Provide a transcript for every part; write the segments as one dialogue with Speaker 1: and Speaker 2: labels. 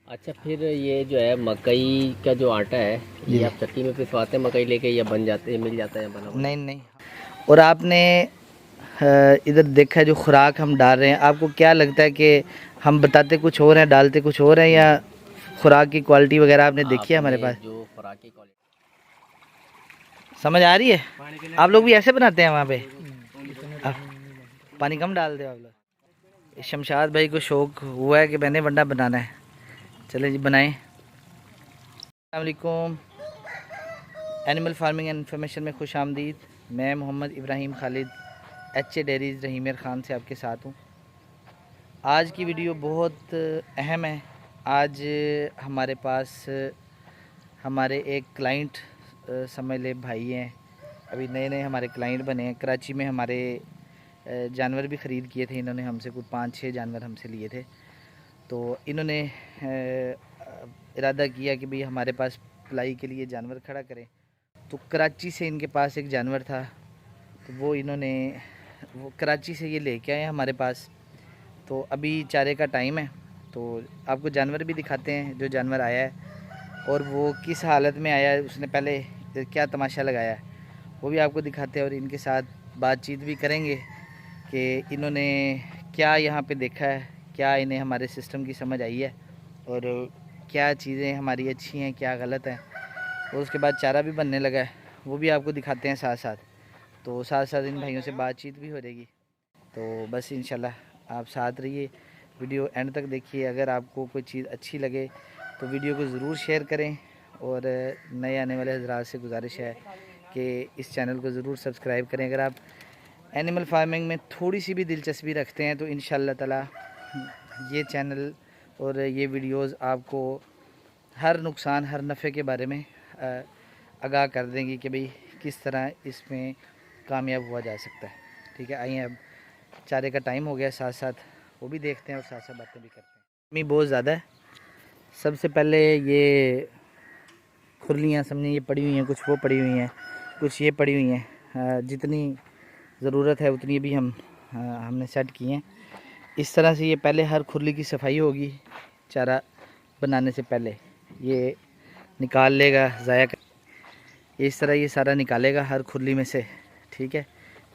Speaker 1: अच्छा, फिर ये जो है मकई का जो आटा है, ये आप चक्की में पिसवाते हैं मकई लेके, या बन जाते हैं, मिल जाता है बना बना?
Speaker 2: नहीं नहीं। और आपने इधर देखा है जो खुराक हम डाल रहे हैं, आपको क्या लगता है कि हम बताते कुछ और हैं डालते कुछ और हैं, या खुराक की क्वालिटी वगैरह आपने देखी है हमारे
Speaker 1: आपने
Speaker 2: पास?
Speaker 1: जो खुराक की क्वालिटी
Speaker 2: समझ आ रही है? आप लोग भी ऐसे बनाते हैं वहाँ पे? आप पानी कम डाल दो आप लोग। शमशाद भाई को शौक हुआ है कि मैंने वंडा बनाना है। चले जी बनाएं। अस्सलाम वालेकुम। एनिमल फार्मिंग एंड इन्फॉर्मेशन में खुश आमदीद। मैं मोहम्मद इब्राहिम खालिद एच.ए. डेयरीज़ रहीमियर ख़ान से आपके साथ हूँ। आज की वीडियो बहुत अहम है। आज हमारे पास हमारे एक क्लाइंट समझ ले भाई हैं, अभी नए नए हमारे क्लाइंट बने हैं। कराची में हमारे जानवर भी ख़रीद किए थे इन्होंने हमसे, कुछ 5-6 जानवर हमसे लिए थे। तो इन्होंने इरादा किया कि भाई हमारे पास पलाई के लिए जानवर खड़ा करें। तो कराची से इनके पास एक जानवर था, तो वो कराची से ये लेके आए हमारे पास। तो अभी चारे का टाइम है, तो आपको जानवर भी दिखाते हैं जो जानवर आया है और वो किस हालत में आया है, उसने पहले क्या तमाशा लगाया है वो भी आपको दिखाते हैं। और इनके साथ बातचीत भी करेंगे कि इन्होंने क्या यहाँ पे देखा है, क्या इन्हें हमारे सिस्टम की समझ आई है और क्या चीज़ें हमारी अच्छी हैं क्या गलत हैं। और उसके बाद चारा भी बनने लगा है, वो भी आपको दिखाते हैं साथ साथ। तो साथ साथ इन भाइयों से बातचीत भी हो जाएगी। तो बस इंशाल्लाह आप साथ रहिए, वीडियो एंड तक देखिए। अगर आपको कोई चीज़ अच्छी लगे तो वीडियो को ज़रूर शेयर करें, और नए आने वाले हज़रात से गुजारिश है कि इस चैनल को ज़रूर सब्सक्राइब करें। अगर आप एनिमल फार्मिंग में थोड़ी सी भी दिलचस्पी रखते हैं तो इंशाल्लाह ताला ये चैनल और ये वीडियोस आपको हर नुकसान हर नफ़े के बारे में आगाह कर देंगी कि भाई किस तरह इसमें कामयाब हुआ जा सकता है। ठीक है, आइए अब चारे का टाइम हो गया, साथ साथ वो भी देखते हैं और साथ साथ बातें भी करते हैं। गर्मी बहुत ज़्यादा है। सबसे पहले ये खुरलियाँ समझें ये पड़ी हुई हैं, कुछ वो पड़ी हुई हैं, कुछ ये पड़ी हुई हैं। जितनी ज़रूरत है उतनी भी हमने सेट की हैं। इस तरह से ये पहले हर खुरली की सफाई होगी चारा बनाने से पहले। ये निकाल लेगा ज़ाया इस तरह ये सारा निकालेगा हर खुरली में से। ठीक है,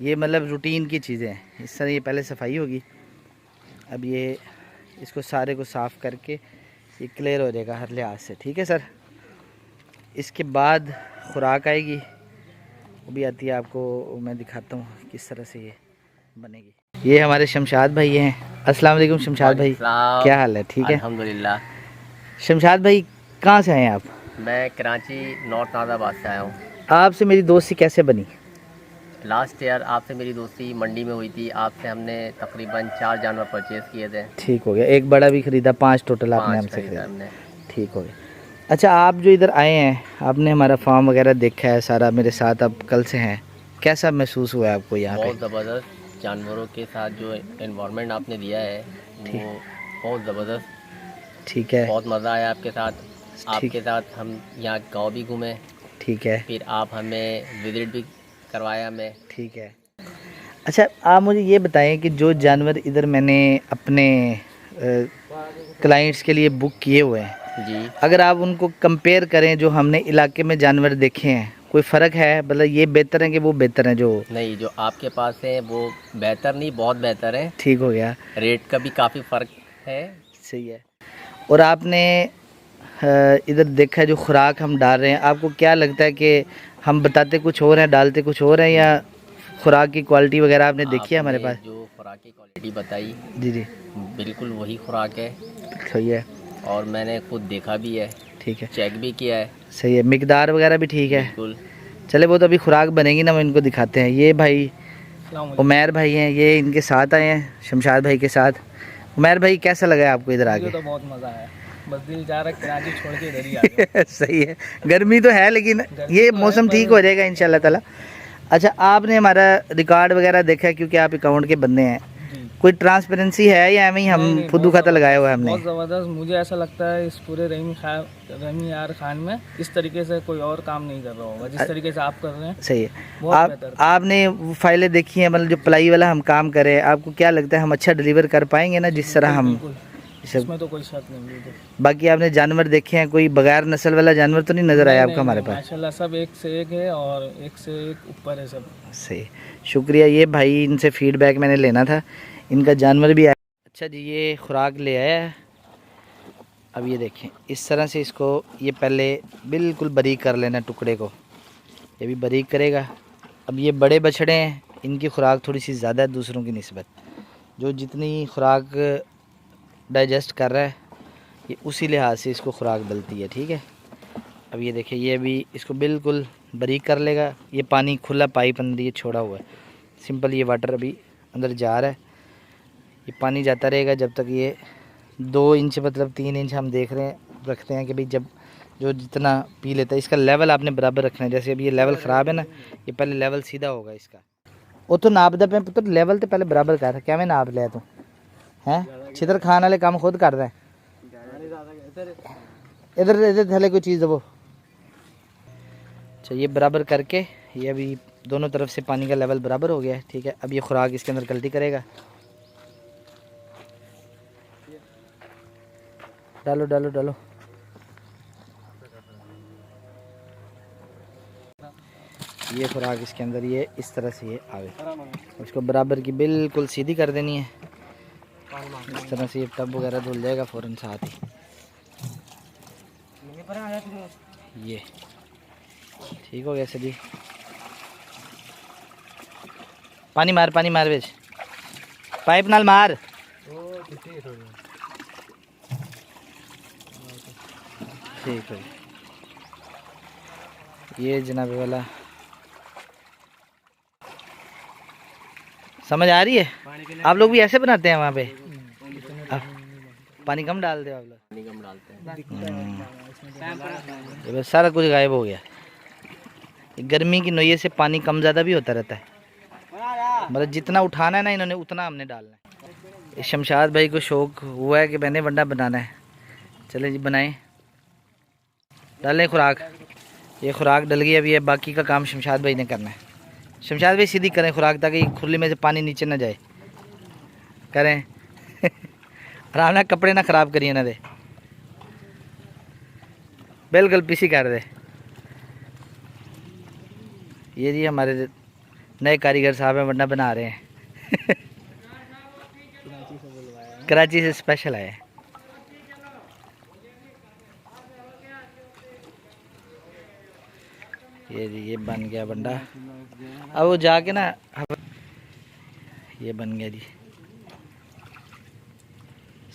Speaker 2: ये मतलब रूटीन की चीज़ें हैं। इस तरह ये पहले सफाई होगी। अब ये इसको सारे को साफ़ करके ये क्लियर हो जाएगा हर लिहाज से। ठीक है सर, इसके बाद खुराक आएगी, वो भी आती है, आपको मैं दिखाता हूँ किस तरह से ये बनेगी। ये हमारे शमशाद भाई हैं। अस्सलाम वालेकुम शमशाद भाई, क्या हाल है? ठीक है
Speaker 1: अल्हम्दुलिल्लाह।
Speaker 2: शमशाद भाई, कहाँ से आए हैं आप?
Speaker 1: मैं कराची नॉर्थ नाज़ाबाद से आया हूँ।
Speaker 2: आपसे मेरी दोस्ती कैसे बनी?
Speaker 1: लास्ट ईयर आपसे मेरी दोस्ती मंडी में हुई थी। आपसे हमने तकरीबन 4 जानवर परचेज़ किए थे।
Speaker 2: ठीक हो गया, एक बड़ा भी ख़रीदा, 5 टोटल आपने
Speaker 1: 5
Speaker 2: हमसे
Speaker 1: खरीदा
Speaker 2: खरीदा।
Speaker 1: हमने।
Speaker 2: ठीक हो गया। अच्छा, आप जो इधर आए हैं, आपने हमारा फार्म वगैरह देखा है सारा, मेरे साथ आप कल से हैं, कैसा महसूस हुआ है आपको यहाँ पे?
Speaker 1: बहुत ज़बरदस्त। जानवरों के साथ जो एनवायरनमेंट आपने दिया है वो बहुत ज़बरदस्त।
Speaker 2: ठीक है।
Speaker 1: बहुत मज़ा आया आपके साथ।
Speaker 2: ठीक।
Speaker 1: आपके साथ हम यहाँ गांव भी घूमे,
Speaker 2: ठीक है।
Speaker 1: फिर आप हमें विज़िट भी करवाया हमें।
Speaker 2: ठीक है। अच्छा, आप मुझे ये बताएं कि जो जानवर इधर मैंने अपने क्लाइंट्स के लिए बुक किए हुए हैं
Speaker 1: जी,
Speaker 2: अगर आप उनको कंपेयर करें जो हमने इलाके में जानवर देखे हैं, कोई फ़र्क है? मतलब ये बेहतर है कि वो बेहतर हैं जो?
Speaker 1: नहीं, जो आपके पास है वो बेहतर नहीं, बहुत बेहतर है।
Speaker 2: ठीक हो गया।
Speaker 1: रेट का भी काफ़ी फ़र्क है।
Speaker 2: सही है। और आपने इधर देखा है जो खुराक हम डाल रहे हैं, आपको क्या लगता है कि हम बताते कुछ और हैं डालते कुछ और हैं, या खुराक की क्वालिटी वगैरह आपने देखी है हमारे
Speaker 1: आपने
Speaker 2: पास?
Speaker 1: जो खुराक की क्वालिटी बताई
Speaker 2: जी जी।
Speaker 1: बिल्कुल वही खुराक है,
Speaker 2: सही है।
Speaker 1: और मैंने खुद देखा भी है,
Speaker 2: ठीक है।
Speaker 1: चेक भी किया है।
Speaker 2: सही है, मिकदार वगैरह भी ठीक है।
Speaker 1: बिल्कुल।
Speaker 2: चले, वो तो अभी खुराक बनेगी ना, हम इनको दिखाते हैं। ये भाई उमैर भाई हैं, ये इनके साथ आए हैं शमशाद भाई के साथ। उमैर भाई, कैसा लगा आपको इधर आके?
Speaker 3: तो बहुत मज़ा आया, बस दिल चाह रहा कराची छोड़ के इधर ही आ गया।
Speaker 2: सही है, गर्मी तो है लेकिन ये
Speaker 3: तो
Speaker 2: मौसम ठीक हो जाएगा इंशाल्लाह ताला। अच्छा, आपने हमारा रिकॉर्ड वगैरह देखा है क्योंकि आप अकाउंट के बंदे हैं,
Speaker 3: जी।
Speaker 2: कोई ट्रांसपेरेंसी है या एवं ही हम
Speaker 3: नहीं,
Speaker 2: फुद्दू खाता लगाया हुआ है हमने?
Speaker 3: बहुत ज़बरदस्त। मुझे ऐसा लगता है इस पूरे रहीम यार खान में इस तरीके से कोई और काम नहीं कर रहा होगा जिस तरीके से आप कर रहे हैं।
Speaker 2: सही है।
Speaker 3: बहुत बेहतर।
Speaker 2: आपने वो फाइलें देखी हैं, मतलब जो प्लाई वाला हम काम करें, आपको क्या लगता है हम अच्छा डिलीवर कर पाएंगे ना जिस तरह हम सब
Speaker 3: इसमें तो कोई शक नहीं है।
Speaker 2: बाकी आपने जानवर देखे हैं, कोई बगैर नस्ल वाला जानवर तो नहीं नज़र आया आपको हमारे पास?
Speaker 3: माशाल्लाह सब एक से एक है और एक से एक ऊपर है सब।
Speaker 2: सही, शुक्रिया। ये भाई इनसे फीडबैक मैंने लेना था, इनका जानवर भी आया। अच्छा जी, ये खुराक ले आया है। अब ये देखें इस तरह से इसको ये पहले बिल्कुल बारीक कर लेना टुकड़े को, ये भी बारीक करेगा। अब ये बड़े बछड़े हैं, इनकी खुराक थोड़ी सी ज़्यादा है दूसरों की निस्बत, जो जितनी खुराक डाइजेस्ट कर रहा है ये उसी लिहाज से इसको खुराक डलती है, ठीक है। अब ये देखिए ये भी इसको बिल्कुल बारीक कर लेगा। ये पानी खुला पाइप अंदर ये छोड़ा हुआ है, सिंपल ये वाटर अभी अंदर जा रहा है, ये पानी जाता रहेगा जब तक ये 2 इंच मतलब 3 इंच हम देख रहे हैं रखते हैं कि भाई जब जो जितना पी लेता है। इसका लेवल आपने बराबर रखना है, जैसे अभी ये लेवल ख़राब है ना, ये पहले लेवल सीधा होगा इसका। वो तो नाप दे पे पुत्र, लेवल तो पहले बराबर कर, क्या मैं नाप लिया तू हैं? छितर खाने वाले काम खुद कर रहा है। इधर इधर थले कोई चीज़ दबो। अच्छा ये बराबर करके ये अभी दोनों तरफ से पानी का लेवल बराबर हो गया है, ठीक है। अब ये खुराक इसके अंदर गलती करेगा, डालो डालो डालो। ये खुराक इसके अंदर ये इस तरह से ये आवे, उसको बराबर की बिल्कुल सीधी कर देनी है। इस तरह से ये टब वगैरह धुल जाएगा फ़ौरन साथ ही। ये ठीक हो गया सभी। पानी मार बेच, पाइप नाल मार। ठीक है ये जनाब वाला समझ आ रही है? आप लोग भी ऐसे बनाते हैं वहाँ पे? पानी कम डाल दे आप लोग?
Speaker 1: पानी कम डालते हैं।
Speaker 2: ये बस सारा कुछ गायब हो गया। गर्मी की नोये से पानी कम ज़्यादा भी होता रहता है, मतलब जितना उठाना है ना इन्होंने उतना हमने डालना है। शमशाद भाई को शौक़ हुआ है कि मैंने वंडा बनाना है, चले जी बनाएं, डालें खुराक। ये खुराक डल गई, अभी ये बाकी का काम शमशाद भाई ने करना है। शमशाद भाई सीधी करें खुराक ताकि खुले में से पानी नीचे ना जाए, करें आराम ना, कपड़े ना ख़राब करिए ना दे, बिल्कुल पीसी कर दे। ये जी हमारे नए कारीगर साहब हैं, वरना बना रहे हैं कराची से स्पेशल आए हैं। ये जी ये बन गया बंडा। अब वो जाके ना ये बन गया जी,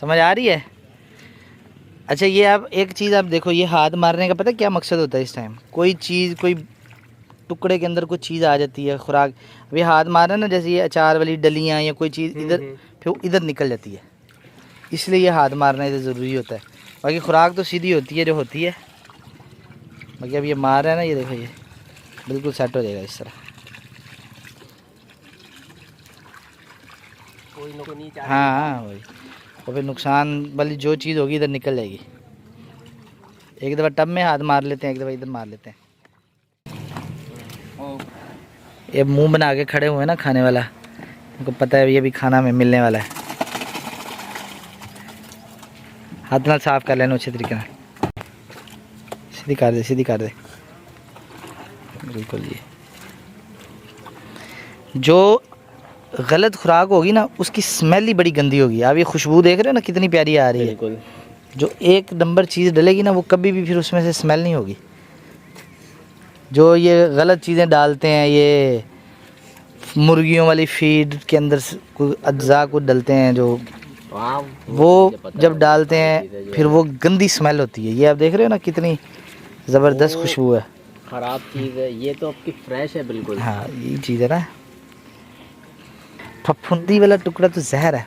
Speaker 2: समझ आ रही है? अच्छा ये आप एक चीज़ आप देखो, ये हाथ मारने का पता क्या मकसद होता है? इस टाइम कोई चीज़, कोई टुकड़े के अंदर कोई चीज़ आ जाती है खुराक, अभी हाथ मारा ना, जैसे ये अचार वाली डलियाँ या कोई चीज़ इधर फिर इधर निकल जाती है, इसलिए ये हाथ मारना इधर ज़रूरी होता है। बाकी खुराक तो सीधी होती है जो होती है। बाकी अब ये मार रहा है ना, ये देखो ये बिल्कुल सेट हो जाएगा इस तरह। हाँ वही, और फिर नुकसान वाली जो चीज़ होगी इधर निकल जाएगी। एक दफ़ा टब में हाथ मार लेते हैं, एक दफ़ा इधर मार लेते हैं। ये मुंह बना के खड़े हुए हैं ना खाने वाला, उनको पता है ये भी खाना में मिलने वाला है। हाथ ना साफ कर लेना अच्छे तरीके से, सीधी कर दे, सीधी कर दे, बिल्कुल जी। जो गलत खुराक होगी ना उसकी स्मेल ही बड़ी गंदी होगी। आप ये खुशबू देख रहे हो ना कितनी प्यारी आ रही है। जो एक नंबर चीज़ डलेगी ना वो कभी भी फिर उसमें से स्मेल नहीं होगी। जो ये गलत चीज़ें डालते हैं, ये मुर्गियों वाली फीड के अंदर कोई अज्जा को डलते हैं, जो वो जब डालते हैं फिर वो गंदी स्मेल होती है। ये आप देख रहे हो ना कितनी ज़बरदस्त खुशबू है।
Speaker 1: ख़राब चीज़ है ये तो, आपकी फ्रेश है बिल्कुल।
Speaker 2: हाँ ये चीज़ है ना, फफूंदी वाला टुकड़ा तो जहर है।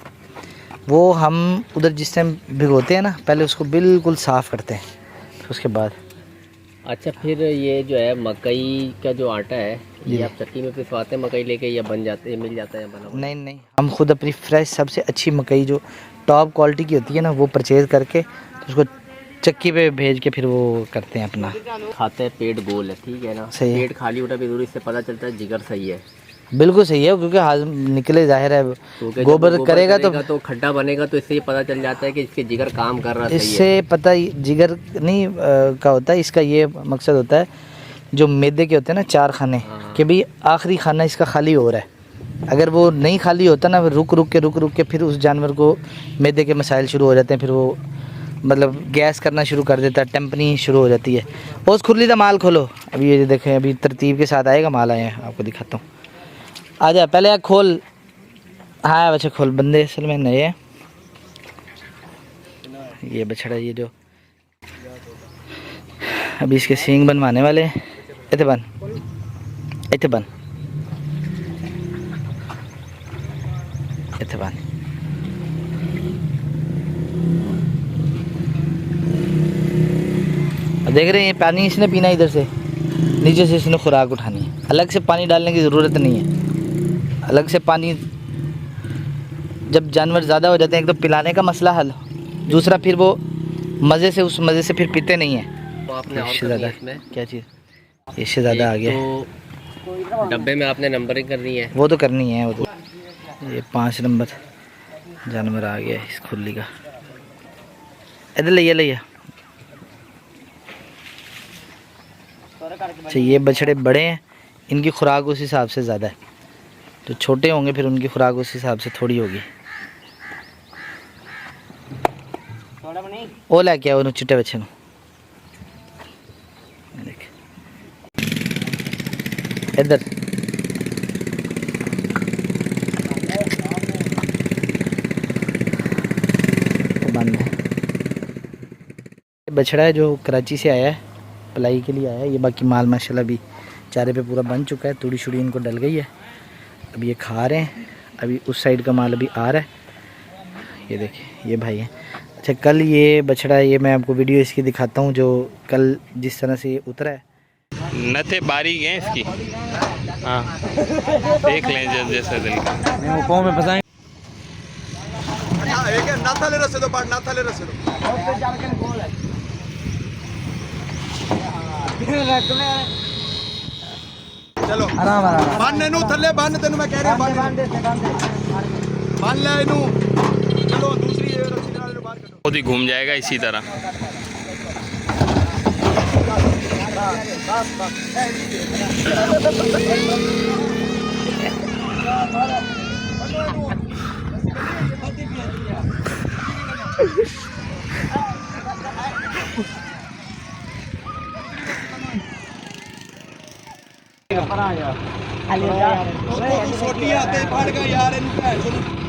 Speaker 2: वो हम उधर जिस टाइम भिगोते हैं ना, पहले उसको बिल्कुल साफ़ करते हैं, फिर उसके बाद।
Speaker 1: अच्छा फिर ये जो है मकई का जो आटा है ये आप चक्की में पिसवाते हैं मकई लेके, या बन जाते हैं, मिल जाता है बना?
Speaker 2: नहीं नहीं, हम खुद अपनी फ्रेश सबसे अच्छी मकई जो टॉप क्वालिटी की होती है ना वो परचेज़ करके तो उसको चक्की पे भेज के फिर वो करते हैं अपना।
Speaker 1: खाते हैं पेट गोल है, ठीक है ना?
Speaker 2: सही है।
Speaker 1: पेट खाली उठा भी दूर, इससे पता चलता है जिगर सही है।
Speaker 2: बिल्कुल सही है, क्योंकि हाथ निकले जाहिर है,
Speaker 1: तो जब
Speaker 2: गोबर करेगा
Speaker 1: तो खड्डा बनेगा, तो इससे ये पता चल जाता है कि इसके जिगर काम कर रहा है।
Speaker 2: इससे पता जिगर नहीं का होता है, इसका ये मकसद होता है जो मैदे के होते हैं ना 4 खाने, कि भाई आखिरी खाना इसका खाली हो रहा है। अगर वो नहीं खाली होता ना, रुक रुक के फिर उस जानवर को मैदे के मसाइल शुरू हो जाते हैं, फिर वो मतलब गैस करना शुरू कर देता है, टेम्पनी शुरू हो जाती है। उस खुरली का माल खोलो, अभी ये देखें, अभी तरतीब के साथ आएगा माल, आए हैं आपको दिखाता हूँ। आ जा पहले यार खोल, हाँ बच्चे खोल, बंदे असल में नए हैं। ये बछड़ा ये जो अभी इसके सींग बनवाने वाले हैं। इतने बन, इतने बन, इतने बन। देख रहे हैं पानी इसने पीना, इधर से नीचे से इसने खुराक उठानी है। अलग से पानी डालने की ज़रूरत नहीं है। अलग से पानी जब जानवर ज़्यादा हो जाते हैं, एक तो पिलाने का मसला हल, दूसरा फिर वो मज़े से उस मज़े से फिर पीते नहीं हैं।
Speaker 1: तो आपने और
Speaker 2: इससे
Speaker 1: करनी
Speaker 2: ज़्यादा
Speaker 1: है इसमें
Speaker 2: क्या चीज़, इससे ज़्यादा आ गया।
Speaker 1: तो डब्बे में आपने नंबरिंग करनी है,
Speaker 2: वो तो करनी है, वो तो। ये 5 नंबर जानवर आ गया इस खुरली का। इधर लिया लिया। अच्छा, ये बछड़े बड़े हैं, इनकी खुराक उस हिसाब से ज़्यादा है। जो छोटे होंगे फिर उनकी खुराक उस हिसाब से थोड़ी होगी। वो ला के आओ चिट्टे बच्चे ਨੂੰ। देख इधर बंद है। बछड़ा है जो कराची से आया है, पलाई के लिए आया है। ये बाकी माल माशाल्लाह अभी चारे पे पूरा बन चुका है, तूड़ी शुड़ी इनको डल गई है, अभी ये खा रहे हैं। अभी उस साइड का माल अभी आ रहा है। ये देखिए ये भाई है। अच्छा, कल ये बछड़ा, ये मैं आपको वीडियो इसकी दिखाता हूँ, जो कल जिस तरह से ये उतरा है।
Speaker 4: नथे बारीक हैं इसकी, हाँ देख लें जैसे दिल का।
Speaker 3: पाँव में फंसाएंगे।
Speaker 5: चलो
Speaker 3: आराम आराम
Speaker 5: बन इनू थले बन, तेन मैं कह रहा बन ले इनू। चलो दूसरी रस्सी नाल बाहर करो,
Speaker 4: खुद ही घूम जाएगा इसी तरह।
Speaker 5: छोटी आते फड़ गया यार इनू भैन चोद।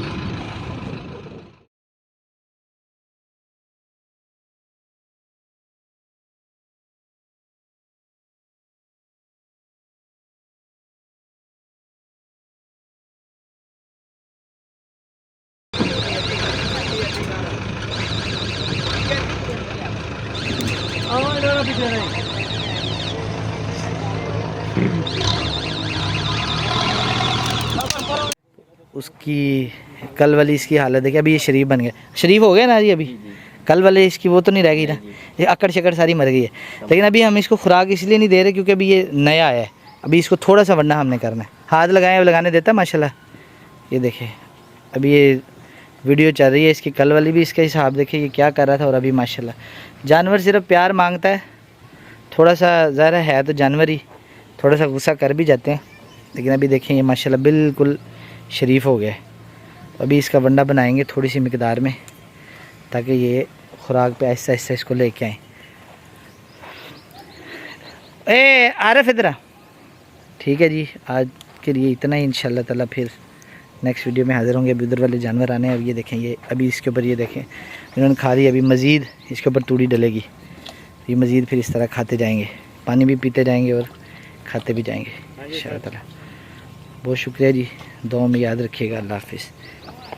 Speaker 2: उसकी कल वाली इसकी हालत है कि अभी ये शरीफ बन गया। शरीफ हो गया ना जी अभी। कल वाले इसकी वो तो नहीं रह गई ना, ये अकड़ शकड़ सारी मर गई है। लेकिन अभी हम इसको खुराक इसलिए नहीं दे रहे क्योंकि अभी ये नया है। अभी इसको थोड़ा सा वरना हमने करना है। हाथ लगाए लगाने देता है माशाल्लाह। ये देखे अभी ये वीडियो चल रही है इसकी, कल वाली भी इसका हिसाब देखे ये क्या कर रहा था। और अभी माशाल्लाह जानवर सिर्फ प्यार मांगता है, थोड़ा सा ज़रा है तो जानवर ही थोड़ा सा गुस्सा कर भी जाते हैं। लेकिन अभी देखें ये माशाल्लाह बिल्कुल शरीफ हो गया है। अभी इसका वंडा बनाएंगे थोड़ी सी मिकदार में, ताकि ये खुराक पे आहिस्ता आहिस्ता इसको लेके आएँ। ए आरिफ इधर आ। ठीक है जी, आज के लिए इतना ही। इंशाल्लाह ताला फिर नेक्स्ट वीडियो में हाज़िर होंगे। अभी उधर वाले जानवर आने हैं। अब ये देखें, ये अभी इसके ऊपर ये देखें इन्होंने खा रही है। अभी मज़ीद इसके ऊपर तूड़ी डलेगी, ये मज़ीद फिर इस तरह खाते जाएंगे, पानी भी पीते जाएंगे और खाते भी जाएंगे इंशाल्लाह ताला। बहुत शुक्रिया जी, दुआ में याद रखिएगा। अल्लाह हाफ़िज़।